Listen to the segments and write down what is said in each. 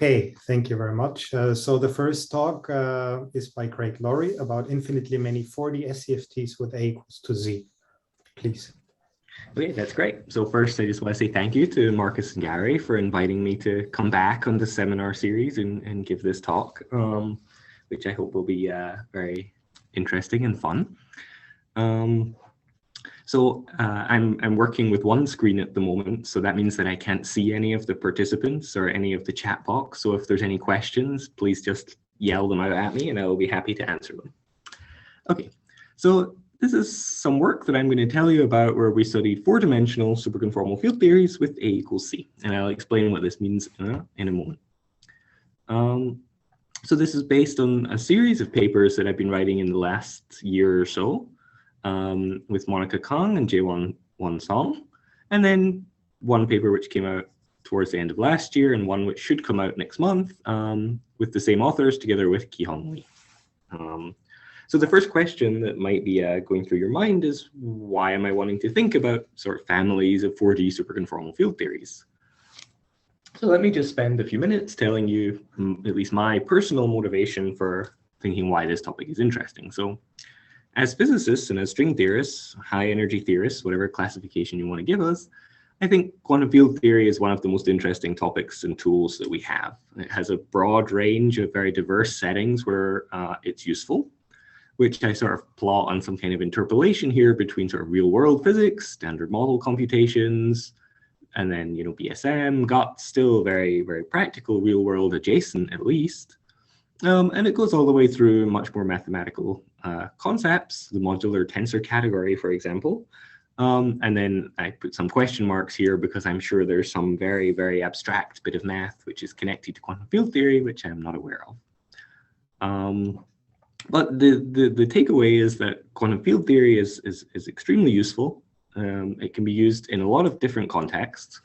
Hey, thank you very much. So the first talk is by Lawrie about infinitely many 4D SCFTs with A equals to Z. Please. Okay, that's great. So first, I just want to say thank you to Marcus and Gary for inviting me to come back on the seminar series and give this talk, which I hope will be very interesting and fun. I'm working with one screen at the moment, so that means that I can't see any of the participants or any of the chat box. So if there's any questions, please just yell them out at me and I will be happy to answer them. Okay, so this is some work that I'm going to tell you about where we studied four-dimensional superconformal field theories with A equals C, and I'll explain what this means in a moment. So this is based on a series of papers that I've been writing in the last year or so with Monica Kang and Jae-Won Song, and then one paper which came out towards the end of last year and one which should come out next month with the same authors together with Ki-Hong Lee. So the first question that might be going through your mind is, why am I wanting to think about sort of families of 4D superconformal field theories? So let me just spend a few minutes telling you at least my personal motivation for thinking why this topic is interesting. So as physicists and as string theorists, high energy theorists, whatever classification you want to give us, I think quantum field theory is one of the most interesting topics and tools that we have. It has a broad range of very diverse settings where it's useful, which I sort of plot on some kind of interpolation here between sort of real world physics, standard model computations, and then, you know, BSM, got still very, very practical real world adjacent at least. And it goes all the way through much more mathematical concepts, the modular tensor category, for example. And then I put some question marks here because I'm sure there's some very, very abstract bit of math which is connected to quantum field theory, which I'm not aware of. But the takeaway is that quantum field theory is extremely useful. It can be used in a lot of different contexts.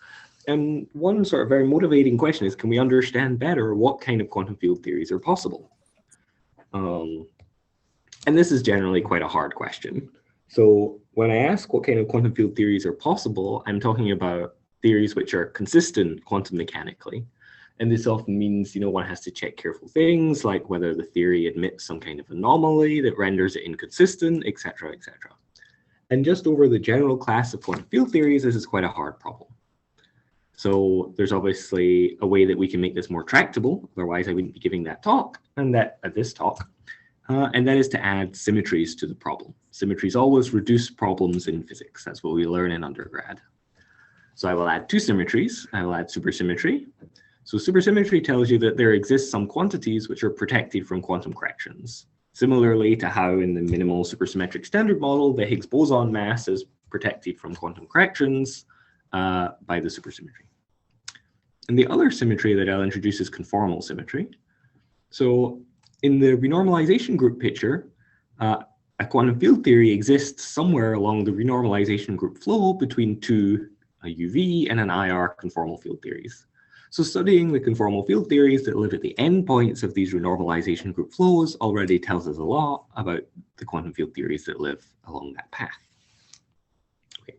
And one sort of very motivating question is, can we understand better what kind of quantum field theories are possible? And this is generally quite a hard question. So when I ask what kind of quantum field theories are possible, I'm talking about theories which are consistent quantum mechanically. And this often means, you know, one has to check careful things like whether the theory admits some kind of anomaly that renders it inconsistent, etc., etc. And just over the general class of quantum field theories, this is quite a hard problem. So there's obviously a way that we can make this more tractable, otherwise I wouldn't be giving that talk, and that is to add symmetries to the problem. Symmetries always reduce problems in physics. That's what we learn in undergrad. So I will add two symmetries. I will add supersymmetry. So supersymmetry tells you that there exist some quantities which are protected from quantum corrections. Similarly to how in the minimal supersymmetric standard model, the Higgs boson mass is protected from quantum corrections by the supersymmetry. And the other symmetry that I'll introduce is conformal symmetry. So in the renormalization group picture, a quantum field theory exists somewhere along the renormalization group flow between two UV and an IR conformal field theories. So studying the conformal field theories that live at the endpoints of these renormalization group flows already tells us a lot about the quantum field theories that live along that path. Okay.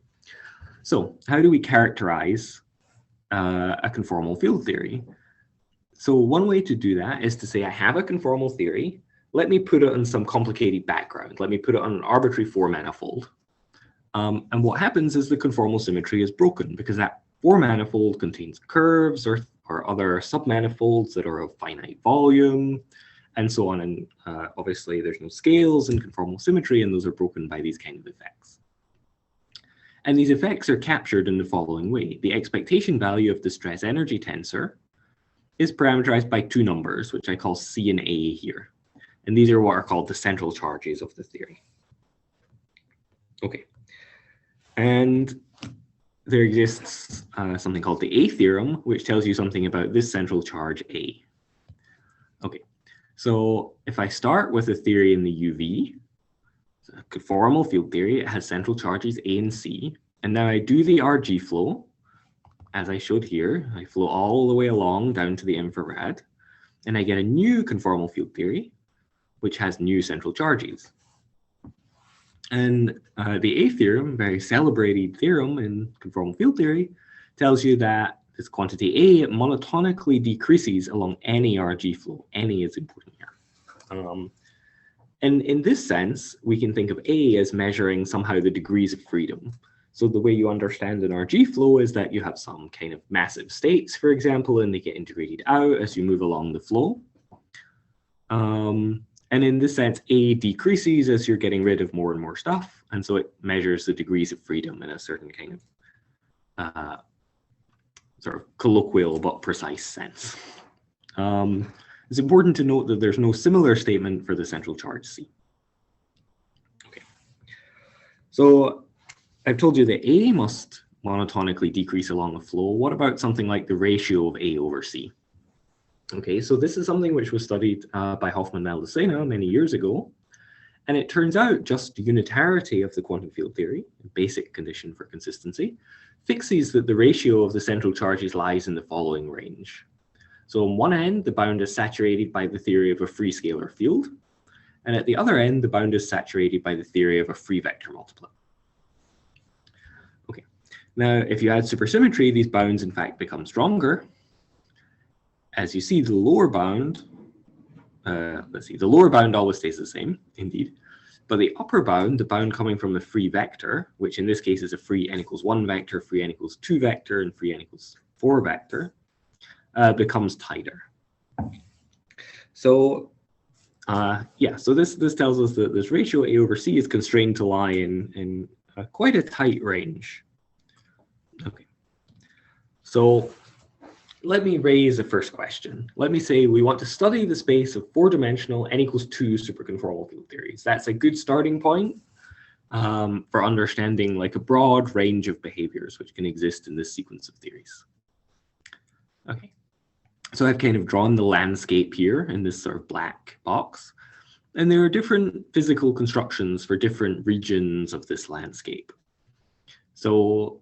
So how do we characterize a conformal field theory? So one way to do that is to say, I have a conformal theory. Let me put it on some complicated background. Let me put it on an arbitrary four manifold. And what happens is the conformal symmetry is broken because that four manifold contains curves or other submanifolds that are of finite volume and so on. And obviously there's no scales in conformal symmetry, and those are broken by these kind of effects. And these effects are captured in the following way. The expectation value of the stress energy tensor is parameterized by two numbers, which I call C and A here. And these are what are called the central charges of the theory. Okay. And there exists something called the A theorem, which tells you something about this central charge A. Okay, so if I start with a theory in the UV, a conformal field theory, it has central charges A and C, and now I do the RG flow, as I showed here. I flow all the way along down to the infrared, and I get a new conformal field theory, which has new central charges. And the A theorem, very celebrated theorem in conformal field theory, tells you that this quantity A, it monotonically decreases along any RG flow. Any is important here. And in this sense, we can think of A as measuring somehow the degrees of freedom. So the way you understand an RG flow is that you have some kind of massive states, for example, and they get integrated out as you move along the flow. And in this sense, A decreases as you're getting rid of more and more stuff. And so it measures the degrees of freedom in a certain kind of sort of colloquial but precise sense. It's important to note that there's no similar statement for the central charge C. Okay. So I've told you that A must monotonically decrease along a flow. What about something like the ratio of A over C? Okay, so this is something which was studied by Hoffman-Maldacena many years ago. And it turns out just unitarity of the quantum field theory, a basic condition for consistency, fixes that the ratio of the central charges lies in the following range. So on one end, the bound is saturated by the theory of a free scalar field. And at the other end, the bound is saturated by the theory of a free vector multiplet. Okay, now if you add supersymmetry, these bounds in fact become stronger. As you see, the lower bound, the lower bound always stays the same, indeed. But the upper bound, the bound coming from the free vector, which in this case is a free n equals 1 vector, free n equals 2 vector, and free n equals 4 vector, becomes tighter. So so this tells us that this ratio A over C is constrained to lie in quite a tight range. Okay, so let me raise a first question. Let me say we want to study the space of 4-dimensional n equals 2 superconformal field theories. That's a good starting point for understanding like a broad range of behaviors which can exist in this sequence of theories. Okay, so I've kind of drawn the landscape here in this sort of black box. And there are different physical constructions for different regions of this landscape. So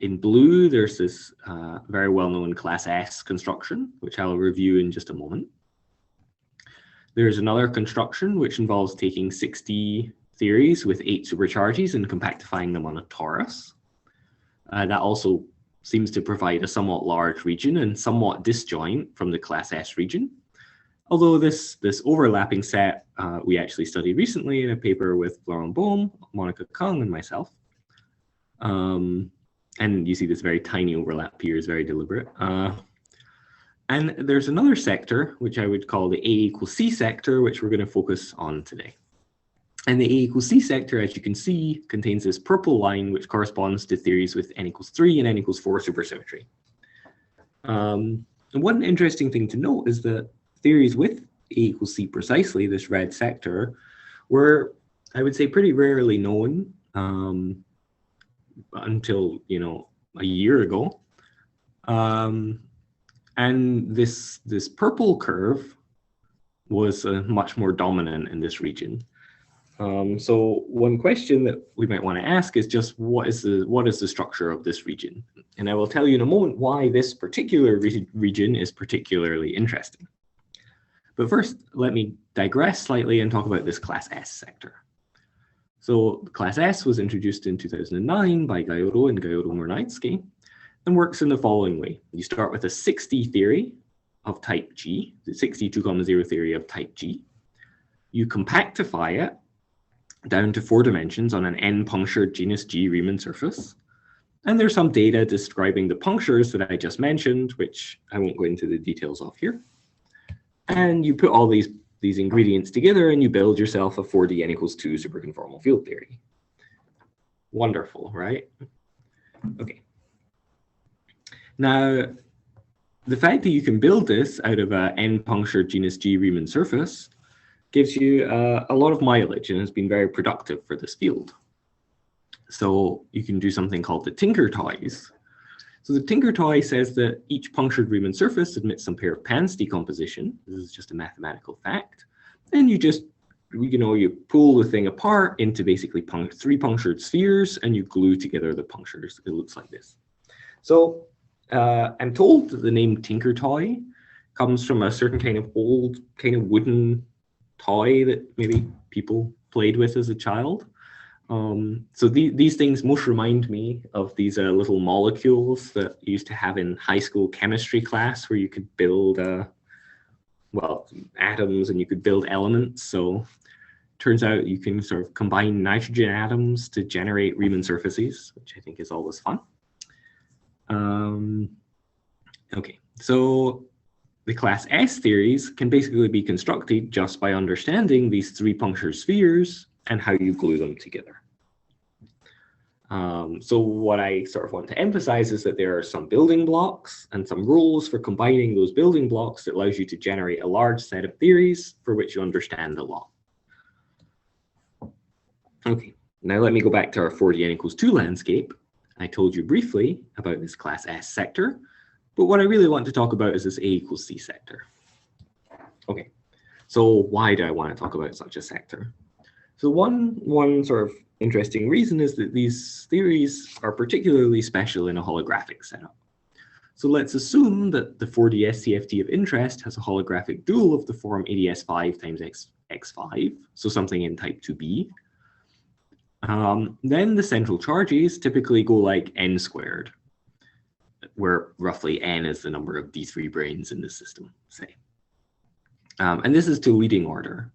in blue, there's this very well-known class S construction, which I'll review in just a moment. There's another construction which involves taking 60 theories with 8 supercharges and compactifying them on a torus. That also seems to provide a somewhat large region and somewhat disjoint from the class S region. Although this overlapping set we actually studied recently in a paper with Florent Bohm, Monica Kung, and myself. And you see this very tiny overlap here is very deliberate. And there's another sector, which I would call the A equals C sector, which we're going to focus on today. And the A equals C sector, as you can see, contains this purple line, which corresponds to theories with n equals 3 and n equals 4 supersymmetry. And one interesting thing to note is that theories with A equals C precisely, this red sector, were, I would say, pretty rarely known until, a year ago. And this purple curve was much more dominant in this region. So one question that we might want to ask is just what is the structure of this region? And I will tell you in a moment why this particular region is particularly interesting. But first, let me digress slightly and talk about this class S sector. So class S was introduced in 2009 by Gajoro and Gajoro-Murnitsky and works in the following way. You start with a 60 theory of type G, the 62,0 theory of type G. You compactify it down to 4 dimensions on an n-punctured genus G Riemann surface. And there's some data describing the punctures that I just mentioned, which I won't go into the details of here. And you put all these ingredients together and you build yourself a 4D n equals 2 superconformal field theory. Wonderful, right? Okay. Now, the fact that you can build this out of an n-punctured genus G Riemann surface gives you a lot of mileage and has been very productive for this field. So you can do something called the Tinker Toys. So the Tinker Toy says that each punctured Riemann surface admits some pair of Pans decomposition. This is just a mathematical fact. And you just, you pull the thing apart into basically 3 punctured spheres and you glue together the punctures. It looks like this. So I'm told that the name Tinker Toy comes from a certain kind of old kind of wooden toy that maybe people played with as a child. So these things most remind me of these little molecules that you used to have in high school chemistry class, where you could build, well, atoms and you could build elements. So turns out you can sort of combine nitrogen atoms to generate Riemann surfaces, which I think is always fun. Okay, so the class S theories can basically be constructed just by understanding these three puncture spheres and how you glue them together. So what I sort of want to emphasize is that there are some building blocks and some rules for combining those building blocks that allows you to generate a large set of theories for which you understand the law. Okay, now let me go back to our 4D(n=2) landscape. I told you briefly about this class S sector, but what I really want to talk about is this A=C sector. Okay, so why do I want to talk about such a sector? So one sort of interesting reason is that these theories are particularly special in a holographic setup. So let's assume that the 4D SCFT of interest has a holographic dual of the form ADS5 times x5, so something in type 2b. Then the central charges typically go like n squared, where roughly n is the number of D3 branes in the system, say. And this is to leading order.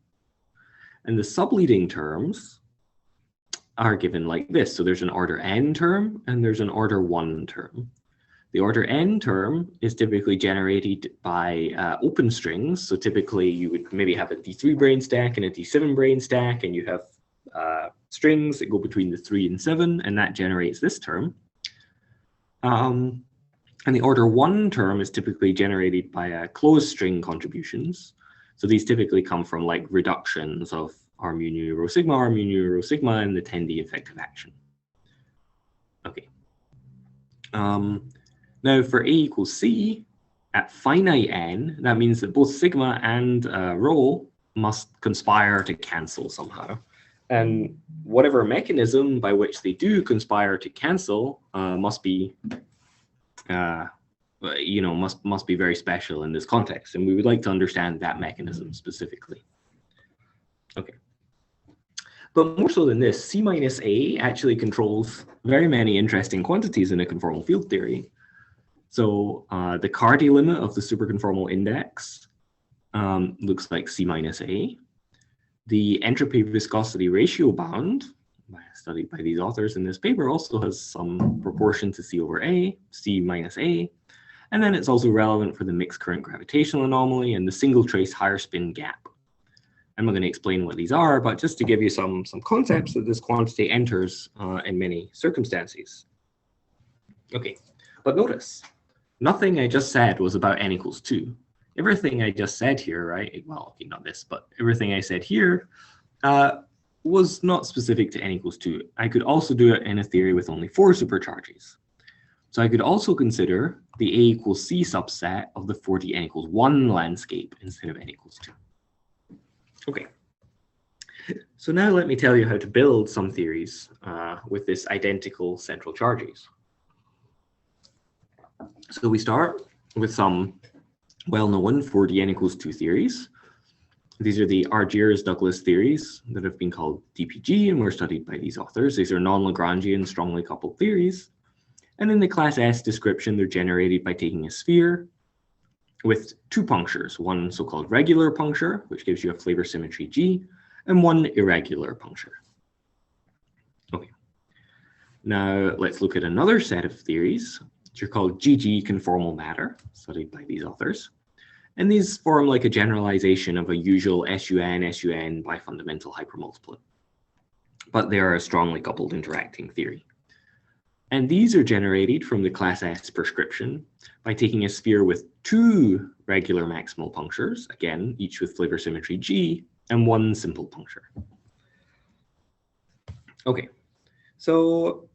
And the subleading terms are given like this. So there's an order n term and there's an order 1 term. The order n term is typically generated by open strings. So typically you would maybe have a D3 brane stack and a D7 brane stack, and you have strings that go between the 3 and 7, and that generates this term. And the order 1 term is typically generated by closed string contributions. So these typically come from like reductions of R mu nu rho sigma, and the 10D effective action. Okay. Now for A=C, at finite n, that means that both sigma and rho must conspire to cancel somehow. And whatever mechanism by which they do conspire to cancel must be, must be very special in this context. And we would like to understand that mechanism specifically. Okay. But more so than this, C minus A actually controls very many interesting quantities in a conformal field theory. So the Cardy limit of the superconformal index looks like C minus A. The entropy viscosity ratio bound, studied by these authors in this paper, also has some proportion to C over A, C minus A. And then it's also relevant for the mixed current gravitational anomaly and the single trace higher spin gap. I'm not going to explain what these are, but just to give you some concepts that this quantity enters in many circumstances. Okay, but notice, nothing I just said was about n=2. Everything I just said here, right? Well, okay, not this, but everything I said here was not specific to n=2. I could also do it in a theory with only 4 supercharges. So I could also consider the A=C subset of the 4D n=1 landscape instead of n=2. Okay, so now let me tell you how to build some theories with this identical central charges. So we start with some well-known 4D n=2 theories. These are the Argyres Douglas theories that have been called DPG and were studied by these authors. These are non-Lagrangian strongly coupled theories. And in the class S description, they're generated by taking a sphere with 2 punctures, one so-called regular puncture, which gives you a flavor symmetry G, and one irregular puncture. Okay. Now let's look at another set of theories, which are called GG conformal matter, studied by these authors. And these form like a generalization of a usual SUN bifundamental hypermultiplet. But they are a strongly coupled interacting theory. And these are generated from the class S prescription by taking a sphere with 2 regular maximal punctures, again, each with flavor symmetry G, and 1 simple puncture. Okay, so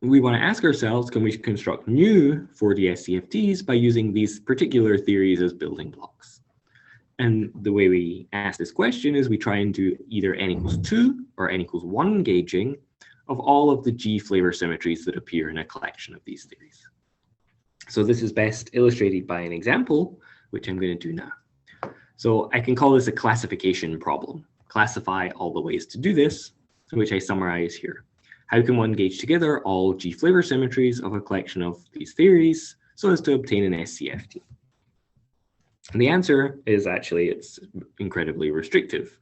we want to ask ourselves, can we construct new 4D SCFTs by using these particular theories as building blocks? And the way we ask this question is we try and do either n=2 or n=1 gauging of all of the G flavor symmetries that appear in a collection of these theories. So this is best illustrated by an example, which I'm going to do now. So I can call this a classification problem. Classify all the ways to do this. which I summarize here. How can one gauge together all G flavor symmetries of a collection of these theories so as to obtain an SCFT? And the answer is actually it's incredibly restrictive.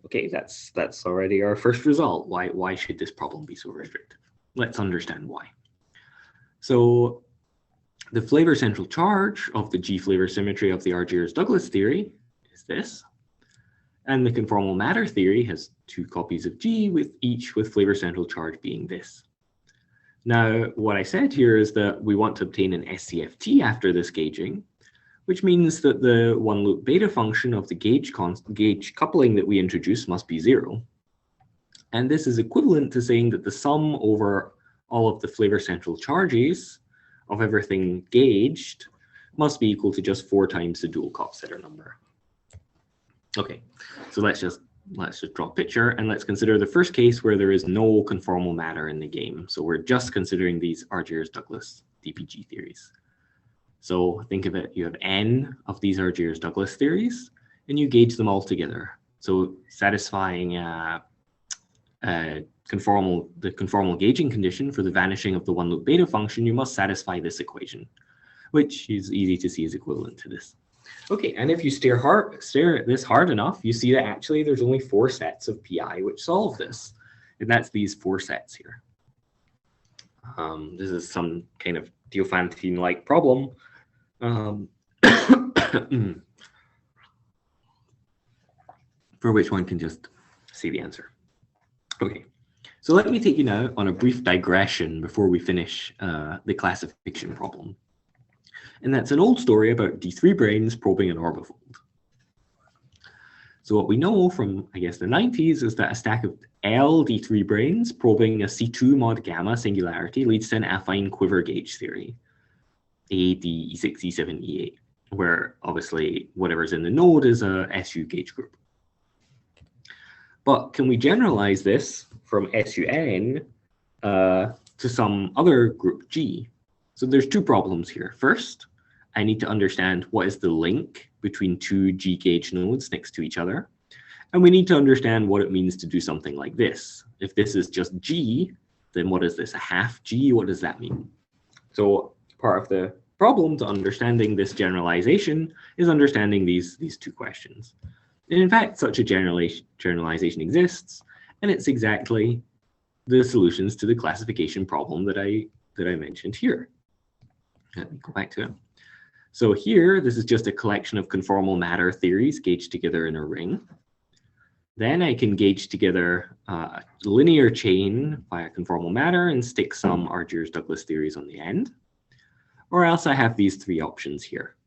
Okay, that's already our first result. Why should this problem be so restrictive? Let's understand why. So the flavor central charge of the G flavor symmetry of the Argyres Douglas theory is this. And the conformal matter theory has two copies of G, with each with flavor central charge being this. Now, what I said here is that we want to obtain an SCFT after this gauging, which means that the one loop beta function of the gauge coupling that we introduce must be 0. And this is equivalent to saying that the sum over all of the flavor central charges of everything gauged must be equal to just 4 times the dual Koppsetter number. Okay, so let's just draw a picture, and let's consider the first case where there is no conformal matter in the game. So we're just considering these Argyres Douglas DPG theories. So think of it, you have n of these Argyres Douglas theories, and you gauge them all together. So satisfying the conformal gauging condition for the vanishing of the one loop beta function, you must satisfy this equation, which is easy to see is equivalent to this. Okay, and if you stare at this hard enough, you see that actually there's only 4 sets of PI which solve this, and that's these 4 sets here. This is some kind of Geofencing-like problem. For which one can just see the answer. Okay, so let me take you now on a brief digression before we finish the classification problem. And that's an old story about D3 brains probing an orbifold. So what we know from, I guess, the 90s is that a stack of L D3 brains probing a C2 mod gamma singularity leads to an affine quiver gauge theory, ADE E6, E7, E8, where obviously whatever's in the node is a SU gauge group. But can we generalize this from SUN to some other group G? So there's 2 problems here. First, I need to understand what is the link between 2 G gauge nodes next to each other. And we need to understand what it means to do something like this. If this is just G, then what is this, a half G? What does that mean? So part of the problem to understanding this generalization is understanding these 2 questions. And in fact, such a generalization exists, and it's exactly the solutions to the classification problem that I mentioned here. Let me go back to it. So here, this is just a collection of conformal matter theories gauged together in a ring. Then I can gauge together a linear chain via conformal matter and stick some Argyres Douglas theories on the end. Or else I have these 3 options here.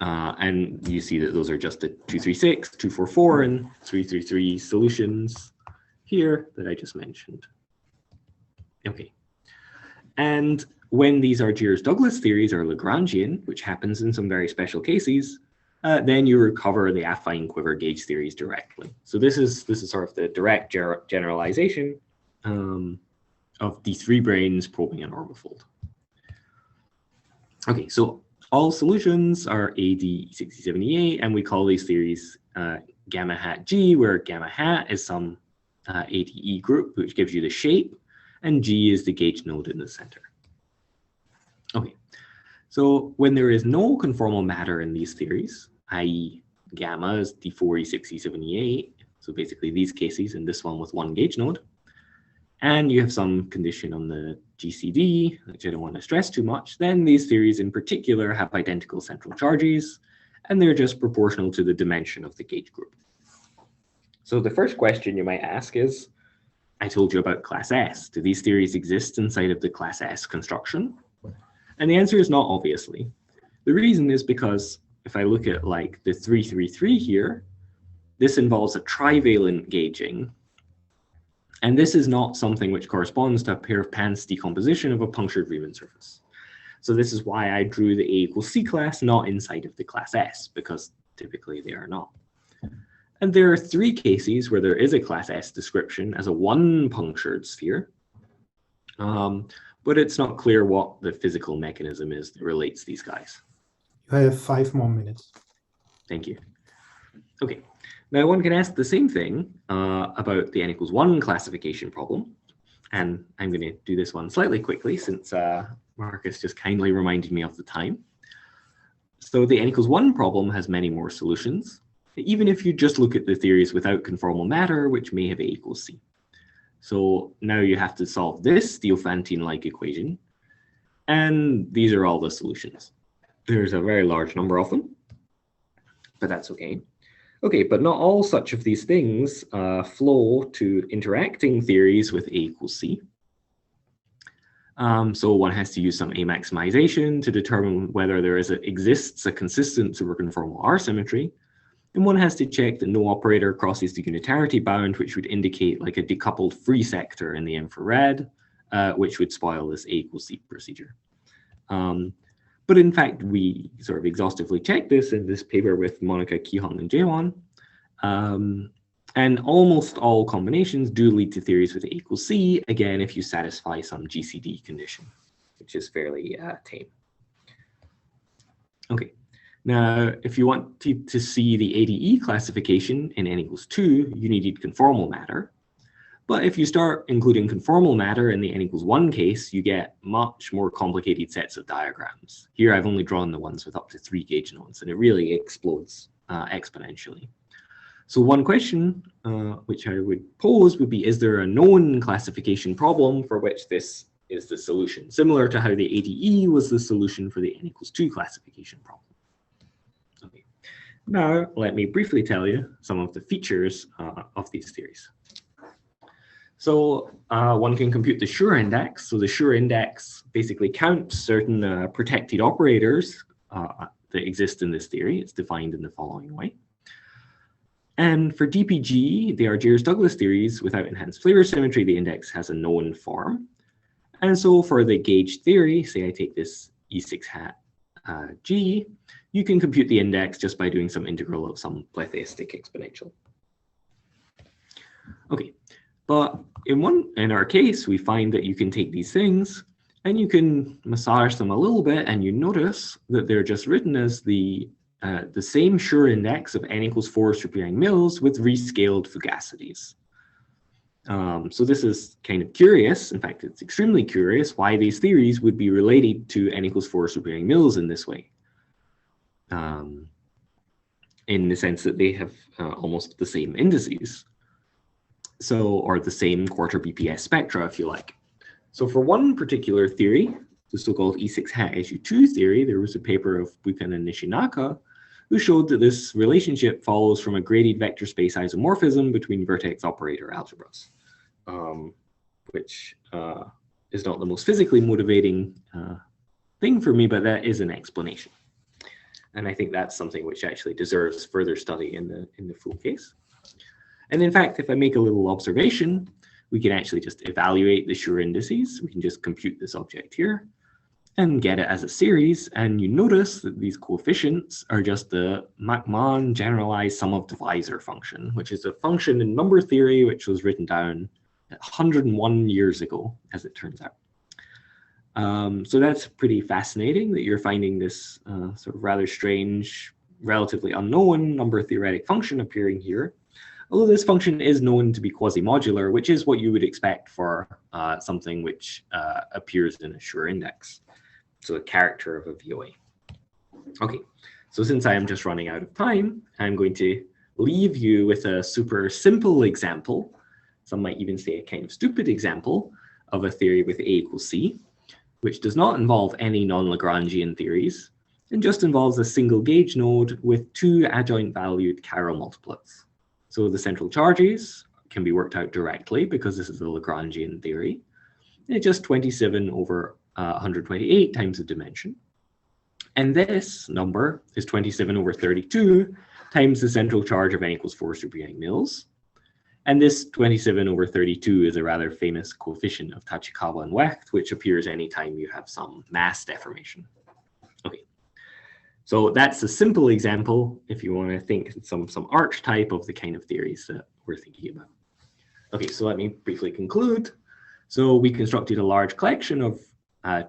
And you see that those are just the 236, 244, and 333 solutions here that I just mentioned. Okay. And when these Argyres Douglas theories are Lagrangian, which happens in some very special cases, then you recover the affine quiver gauge theories directly. So this is sort of the direct generalization of D3 brains probing an orbifold. Okay, so all solutions are AD E6, E7, E8, and we call these theories gamma hat G, where gamma hat is some ADE group, which gives you the shape, and G is the gauge node in the center. Okay, so when there is no conformal matter in these theories, i.e. gamma is D4, E6, E7, E8, so basically these cases and this one with 1 gauge node, and you have some condition on the GCD, which I don't want to stress too much, then these theories in particular have identical central charges, and they're just proportional to the dimension of the gauge group. So the first question you might ask is, I told you about class S. Do these theories exist inside of the class S construction? And the answer is not, obviously. The reason is because if I look at like the 333 here, this involves a trivalent gauging. And this is not something which corresponds to a pair of pants decomposition of a punctured Riemann surface. So this is why I drew the A equals C class not inside of the class S, because typically they are not. And there are 3 cases where there is a class S description as a 1 punctured sphere. But it's not clear what the physical mechanism is that relates these guys. You have 5 more minutes. Thank you. Okay, now one can ask the same thing about the n equals 1 classification problem. And I'm going to do this one slightly quickly since Marcus just kindly reminded me of the time. So the n equals 1 problem has many more solutions, even if you just look at the theories without conformal matter, which may have A equals C. So now you have to solve this Geofencing-like equation, and these are all the solutions. There's a very large number of them, but that's okay. Okay, but not all such of these things flow to interacting theories with A equals C. So one has to use some A maximization to determine whether there exists a consistent superconformal R symmetry. And one has to check that no operator crosses the unitarity bound, which would indicate like a decoupled free sector in the infrared, which would spoil this A equals C procedure. But in fact, we sort of exhaustively checked this in this paper with Monica, Kihong, and Jaewon. And almost all combinations do lead to theories with A equals C, again, if you satisfy some GCD condition, which is fairly tame. Okay, now if you want to see the ADE classification in n equals 2, you needed conformal matter. But if you start including conformal matter in the n equals 1 case, you get much more complicated sets of diagrams. Here I've only drawn the ones with up to 3 gauge nodes, and it really explodes exponentially. So one question which I would pose would be, is there a known classification problem for which this is the solution, similar to how the ADE was the solution for the n equals 2 classification problem? Okay. Now let me briefly tell you some of the features of these theories. So one can compute the Schur index. So the Schur index basically counts certain protected operators that exist in this theory. It's defined in the following way. And for DPG, the Argyres Douglas theories, without enhanced flavor symmetry, the index has a known form. And so for the gauge theory, say I take this E6 hat G, you can compute the index just by doing some integral of some pletheistic exponential. Okay. But in our case, we find that you can take these things and you can massage them a little bit, and you notice that they're just written as the same Schur index of n equals 4 superioring mills with rescaled fugacities. So this is kind of curious. In fact, it's extremely curious why these theories would be related to n equals 4 superioring mills in this way. In the sense that they have almost the same indices. So, or the same quarter BPS spectra, if you like. So for one particular theory, the so-called E6 hat SU2 theory, there was a paper of Buchan and Nishinaka who showed that this relationship follows from a graded vector space isomorphism between vertex operator algebras, which is not the most physically motivating thing for me, but that is an explanation. And I think that's something which actually deserves further study in the full case. And in fact, if I make a little observation, we can actually just evaluate the Schur indices. We can just compute this object here and get it as a series. And you notice that these coefficients are just the Mach-Mann generalized sum of divisor function, which is a function in number theory, which was written down 101 years ago, as it turns out. So that's pretty fascinating that you're finding this sort of rather strange, relatively unknown number theoretic function appearing here. Although this function is known to be quasi-modular, which is what you would expect for something which appears in a Schur index. So a character of a VOA. Okay, so since I am just running out of time, I'm going to leave you with a super simple example. Some might even say a kind of stupid example of a theory with A equals C, which does not involve any non-Lagrangian theories, and just involves a single gauge node with 2 adjoint valued chiral multiplets. So the central charges can be worked out directly because this is the Lagrangian theory. It's just 27 over 128 times the dimension. And this number is 27 over 32 times the central charge of n equals 4 superioring mills. And this 27 over 32 is a rather famous coefficient of Tachikawa and Wecht, which appears anytime you have some mass deformation. Okay. So that's a simple example if you want to think some archetype of the kind of theories that we're thinking about. Okay, so let me briefly conclude. So we constructed a large collection of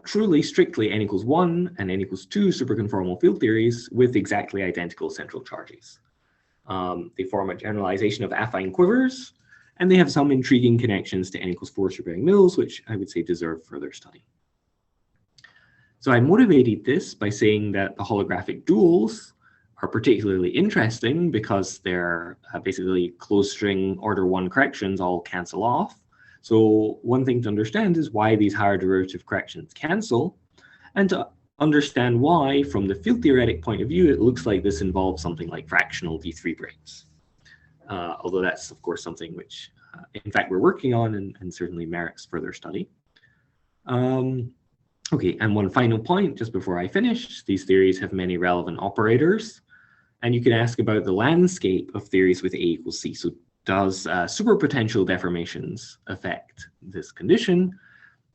truly strictly n equals 1 and n equals 2 superconformal field theories with exactly identical central charges. They form a generalization of affine quivers, and they have some intriguing connections to n=4 superbearing mills, which I would say deserve further study. So I motivated this by saying that the holographic duals are particularly interesting because they're basically closed string order 1 corrections all cancel off. So one thing to understand is why these higher derivative corrections cancel, and to understand why, from the field theoretic point of view, it looks like this involves something like fractional D3 branes. Although that's, of course, something which, in fact, we're working on and certainly merits further study. Okay, and one final point just before I finish. These theories have many relevant operators, and you can ask about the landscape of theories with A=C. So does superpotential deformations affect this condition?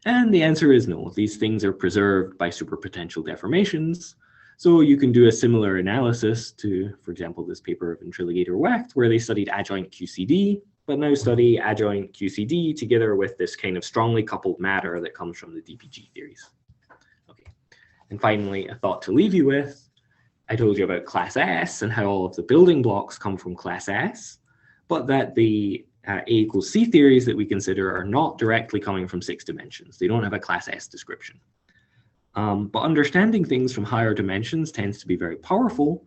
And the answer is no. These things are preserved by superpotential deformations. So you can do a similar analysis to, for example, this paper of Intriligator Wecht, where they studied adjoint QCD, but now study adjoint QCD together with this kind of strongly coupled matter that comes from the DPG theories. Okay. And finally, a thought to leave you with. I told you about class S and how all of the building blocks come from class S, but that the A=C theories that we consider are not directly coming from 6 dimensions. They don't have a class S description. But understanding things from higher dimensions tends to be very powerful.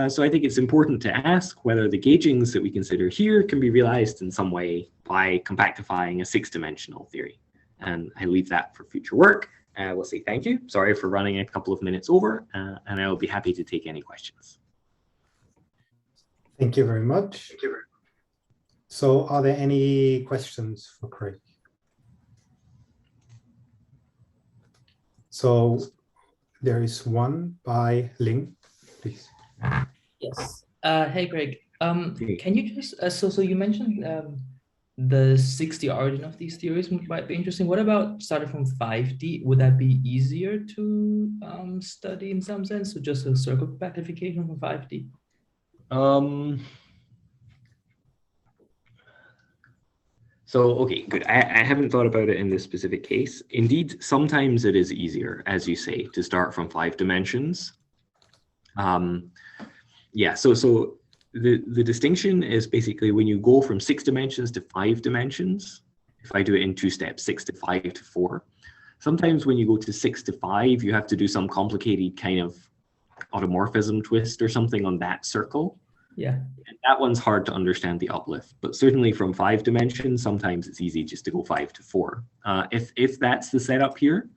So I think it's important to ask whether the gaugings that we consider here can be realized in some way by compactifying a 6-dimensional theory. And I leave that for future work. We'll say thank you. Sorry for running a couple of minutes over, and I will be happy to take any questions. Thank you very much. Thank you. So are there any questions for Craig? So there is one by Ling, please. Yes. Hey, Greg. Can you just, so you mentioned the 6D origin of these theories might be interesting. What about starting from 5D? Would that be easier to study in some sense? So just a circle compactification from 5D? So, okay, good. I haven't thought about it in this specific case. Indeed, sometimes it is easier, as you say, to start from 5 dimensions. Yeah, so the distinction is basically when you go from 6 dimensions to 5 dimensions, if I do it in 2 steps, 6 to 5 to 4, sometimes when you go to 6 to 5, you have to do some complicated kind of automorphism twist or something on that circle. Yeah. And that one's hard to understand the uplift, but certainly from 5 dimensions, sometimes it's easy just to go 5 to 4. If that's the setup here,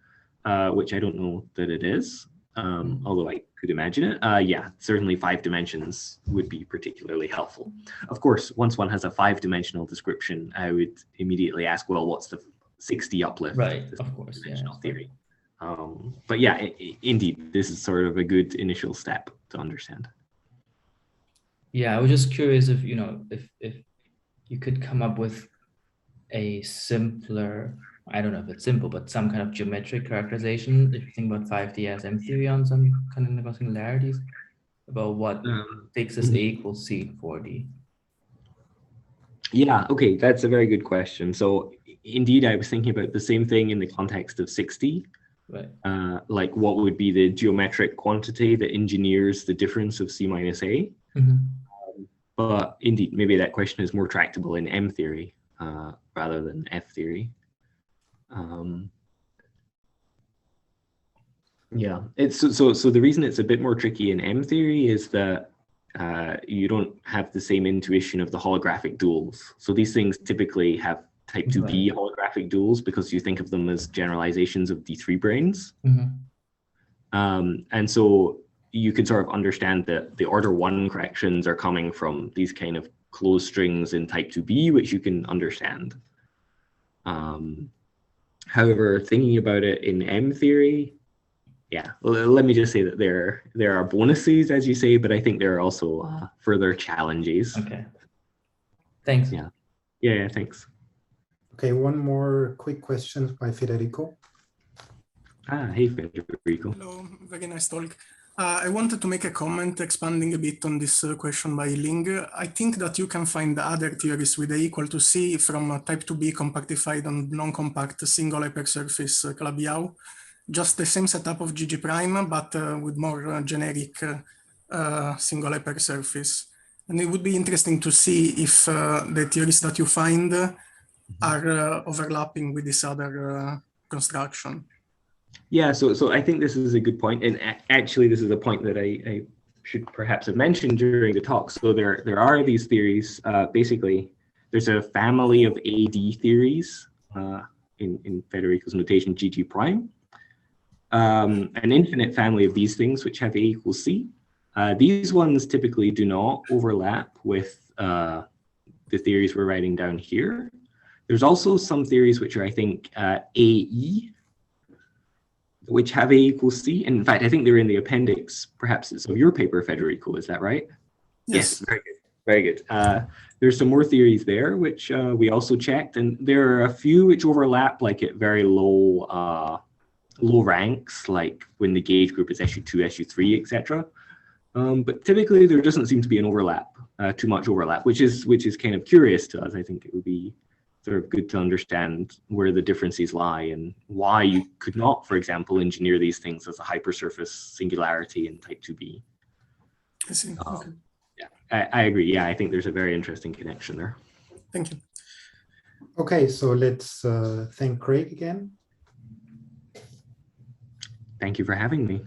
which I don't know that it is, although I could imagine it, yeah, certainly 5 dimensions would be particularly helpful. Of course, once one has a 5-dimensional description, I would immediately ask, well, what's the 6D uplift? Right, of course, dimensional theory. But yeah, indeed, this is sort of a good initial step to understand. Yeah, I was just curious if, you know, if you could come up with a simpler, I don't know if it's simple, but some kind of geometric characterization, if you think about 5D as M theory on some kind of singularities, about what fixes A=C in 4D. Yeah, okay, that's a very good question. So indeed, I was thinking about the same thing in the context of 6D. Right. Like what would be the geometric quantity that engineers the difference of C minus A? But indeed, maybe that question is more tractable in M theory rather than F theory. Yeah, it's so the reason it's a bit more tricky in M theory is that you don't have the same intuition of the holographic duals. So these things typically have type 2B holographic duals because you think of them as generalizations of D3 branes. And so you can sort of understand that the order 1 corrections are coming from these kind of closed strings in type 2B, which you can understand. However, thinking about it in M theory, yeah, well, let me just say that there are bonuses, as you say, but I think there are also further challenges. Okay. Thanks. Yeah. Yeah, thanks. Okay, one more quick question by Federico. Hey, Federico. Hello, very nice talk. I wanted to make a comment expanding a bit on this question by Ling. I think that you can find other theories with A=C from type 2B compactified on non-compact single hypersurface Calabi-Yau. Just the same setup of GG prime, but with more generic single hypersurface. And it would be interesting to see if the theories that you find are overlapping with this other construction. Yeah, so I think this is a good point, and actually this is a point that I should perhaps have mentioned during the talk. So there are these theories. Basically, there's a family of AD theories in Federico's notation GG prime, an infinite family of these things which have A equals C. These ones typically do not overlap with the theories we're writing down here. There's also some theories which are, I think, AE, which have A equals C. And in fact, I think they're in the appendix, perhaps it's of your paper, Federico, is that right? Yes. Very good, very good. There's some more theories there, which we also checked, and there are a few which overlap, like at very low ranks, like when the gauge group is SU2, SU3, etc. But typically there doesn't seem to be an overlap, too much overlap, which is kind of curious to us. I think it would be sort of good to understand where the differences lie and why you could not, for example, engineer these things as a hypersurface singularity in type 2b. I see. Okay. Yeah, I agree. Yeah, I think there's a very interesting connection there. Thank you. Okay, so let's thank Craig again. Thank you for having me.